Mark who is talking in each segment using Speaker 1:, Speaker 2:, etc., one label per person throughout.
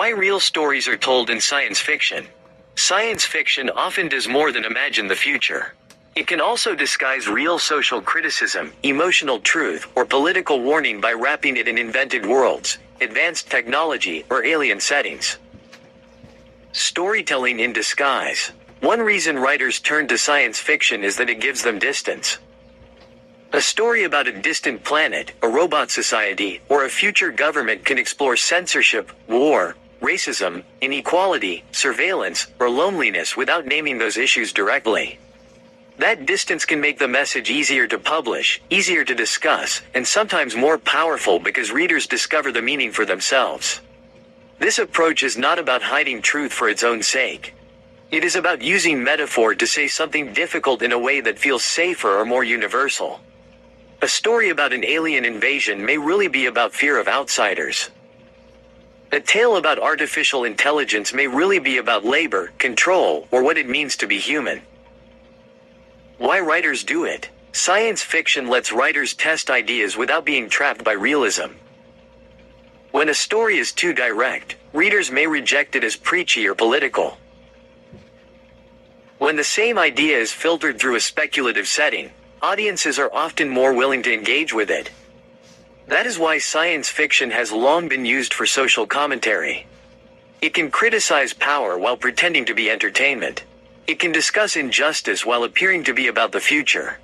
Speaker 1: Why real stories are told in science fiction. Science fiction often does more than imagine the future. It can also disguise real social criticism, emotional truth, or political warning by wrapping it in invented worlds, advanced technology, or alien settings. Storytelling in disguise. One reason writers turn to science fiction is that it gives them distance. A story about a distant planet, a robot society, or a future government can explore censorship, war, racism, inequality, surveillance, or loneliness without naming those issues directly. That distance can make the message easier to publish, easier to discuss, and sometimes more powerful because readers discover the meaning for themselves. This approach is not about hiding truth for its own sake. It is about using metaphor to say something difficult in a way that feels safer or more universal. A story about an alien invasion may really be about fear of outsiders. A tale about artificial intelligence may really be about labor, control, or what it means to be human. Why writers do it. Science fiction lets writers test ideas without being trapped by realism. When a story is too direct, readers may reject it as preachy or political. When the same idea is filtered through a speculative setting, audiences are often more willing to engage with it. That is why science fiction has long been used for social commentary. It can criticize power while pretending to be entertainment. It can discuss injustice while appearing to be about the future.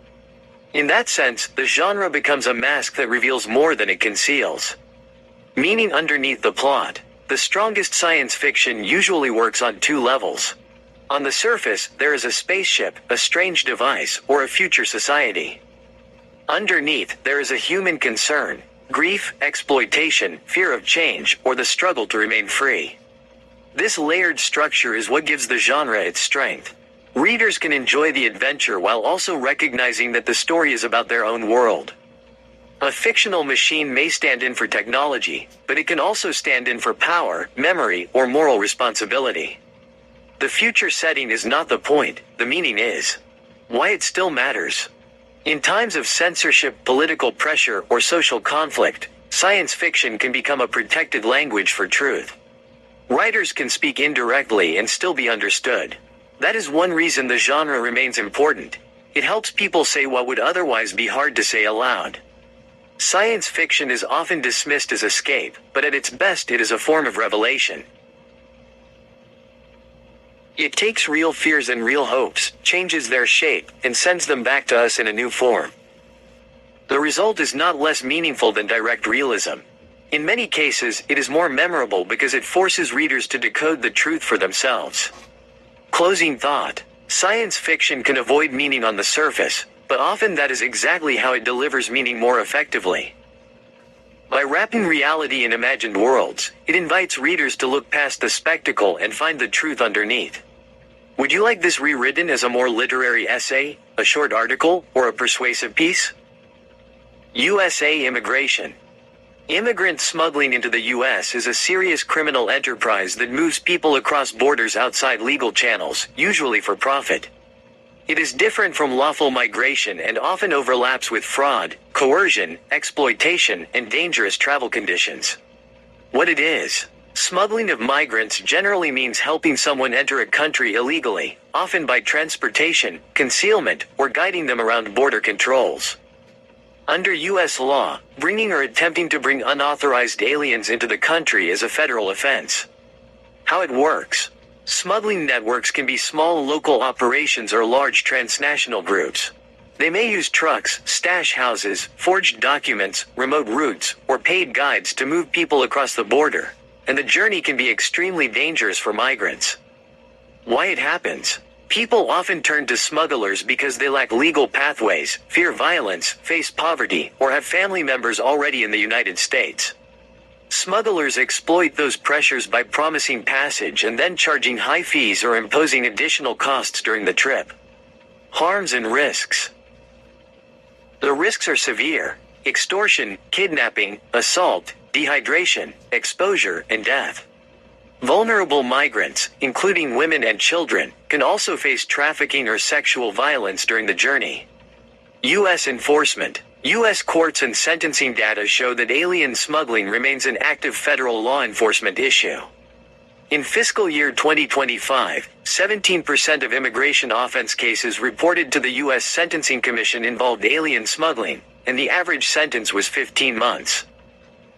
Speaker 1: In that sense, the genre becomes a mask that reveals more than it conceals. Meaning underneath the plot. The strongest science fiction usually works on two levels. On the surface, there is a spaceship, a strange device, or a future society. Underneath, there is a human concern, grief, exploitation, fear of change, or the struggle to remain free. This layered structure is what gives the genre its strength. Readers can enjoy the adventure while also recognizing that the story is about their own world. A fictional machine may stand in for technology, but it can also stand in for power, memory, or moral responsibility. The future setting is not the point, the meaning is. Why it still matters. In times of censorship, political pressure, or social conflict, science fiction can become a protected language for truth. Writers can speak indirectly and still be understood. That is one reason the genre remains important. It helps people say what would otherwise be hard to say aloud. Science fiction is often dismissed as escape, but at its best it is a form of revelation. It takes real fears and real hopes, changes their shape, and sends them back to us in a new form. The result is not less meaningful than direct realism. In many cases, it is more memorable because it forces readers to decode the truth for themselves. Closing thought. Science fiction can avoid meaning on the surface, but often that is exactly how it delivers meaning more effectively. By wrapping reality in imagined worlds, it invites readers to look past the spectacle and find the truth underneath. Would you like this rewritten as a more literary essay, a short article, or a persuasive piece? USA immigration. Immigrant smuggling into the U.S. is a serious criminal enterprise that moves people across borders outside legal channels, usually for profit. It is different from lawful migration and often overlaps with fraud, coercion, exploitation, and dangerous travel conditions. What it is. Smuggling of migrants generally means helping someone enter a country illegally, often by transportation, concealment, or guiding them around border controls. Under U.S. law, bringing or attempting to bring unauthorized aliens into the country is a federal offense. How it works. Smuggling networks can be small local operations or large transnational groups. They may use trucks, stash houses, forged documents, remote routes, or paid guides to move people across the border, and the journey can be extremely dangerous for migrants. Why it happens. People often turn to smugglers because they lack legal pathways, fear violence, face poverty, or have family members already in the United States. Smugglers exploit those pressures by promising passage and then charging high fees or imposing additional costs during the trip. Harms and risks. The risks are severe: extortion, kidnapping, assault, dehydration, exposure, and death. Vulnerable migrants, including women and children, can also face trafficking or sexual violence during the journey. U.S. enforcement. U.S. courts and sentencing data show that alien smuggling remains an active federal law enforcement issue. In fiscal year 2025, 17% of immigration offense cases reported to the U.S. Sentencing Commission involved alien smuggling, and the average sentence was 15 months.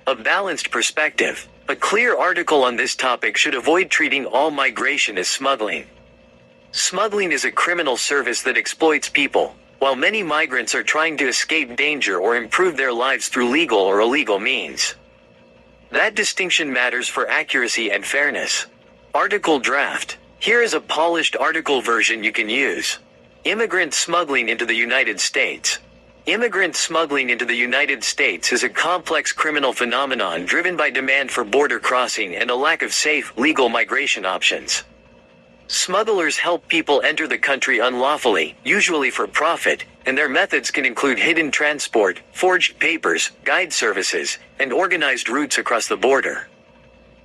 Speaker 1: A balanced perspective. A clear article on this topic should avoid treating all migration as smuggling. Smuggling is a criminal service that exploits people, while many migrants are trying to escape danger or improve their lives through legal or illegal means. That distinction matters for accuracy and fairness. Article draft. Here is a polished article version you can use. Immigrant smuggling into the United States. Immigrant smuggling into the United States is a complex criminal phenomenon driven by demand for border crossing and a lack of safe, legal migration options. Smugglers help people enter the country unlawfully, usually for profit, and their methods can include hidden transport, forged papers, guide services, and organized routes across the border.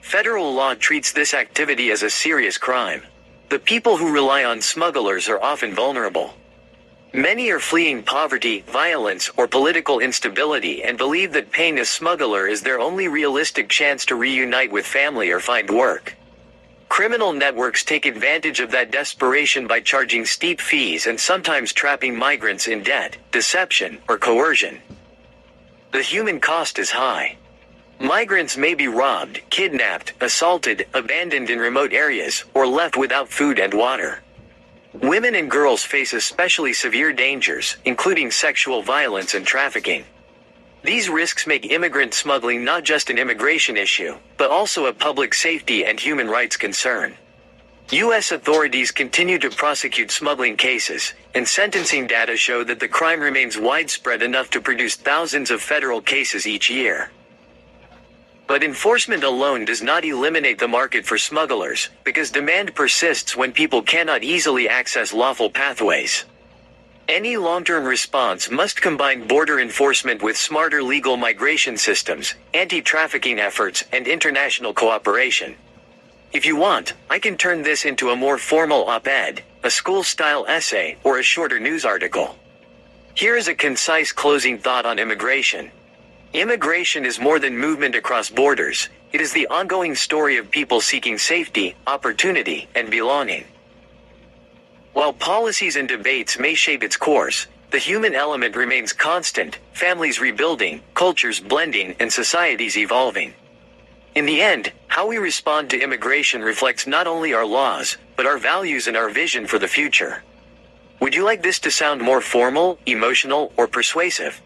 Speaker 1: Federal law treats this activity as a serious crime. The people who rely on smugglers are often vulnerable. Many are fleeing poverty, violence, or political instability and believe that paying a smuggler is their only realistic chance to reunite with family or find work. Criminal networks take advantage of that desperation by charging steep fees and sometimes trapping migrants in debt, deception, or coercion. The human cost is high. Migrants may be robbed, kidnapped, assaulted, abandoned in remote areas, or left without food and water. Women and girls face especially severe dangers, including sexual violence and trafficking. These risks make immigrant smuggling not just an immigration issue, but also a public safety and human rights concern. U.S. authorities continue to prosecute smuggling cases, and sentencing data show that the crime remains widespread enough to produce thousands of federal cases each year. But enforcement alone does not eliminate the market for smugglers, because demand persists when people cannot easily access lawful pathways. Any long-term response must combine border enforcement with smarter legal migration systems, anti-trafficking efforts, and international cooperation. If you want, I can turn this into a more formal op-ed, a school-style essay, or a shorter news article. Here is a concise closing thought on immigration. Immigration is more than movement across borders. It is the ongoing story of people seeking safety, opportunity, and belonging. While policies and debates may shape its course, the human element remains constant, families rebuilding, cultures blending, and societies evolving. In the end, how we respond to immigration reflects not only our laws, but our values and our vision for the future. Would you like this to sound more formal, emotional, or persuasive?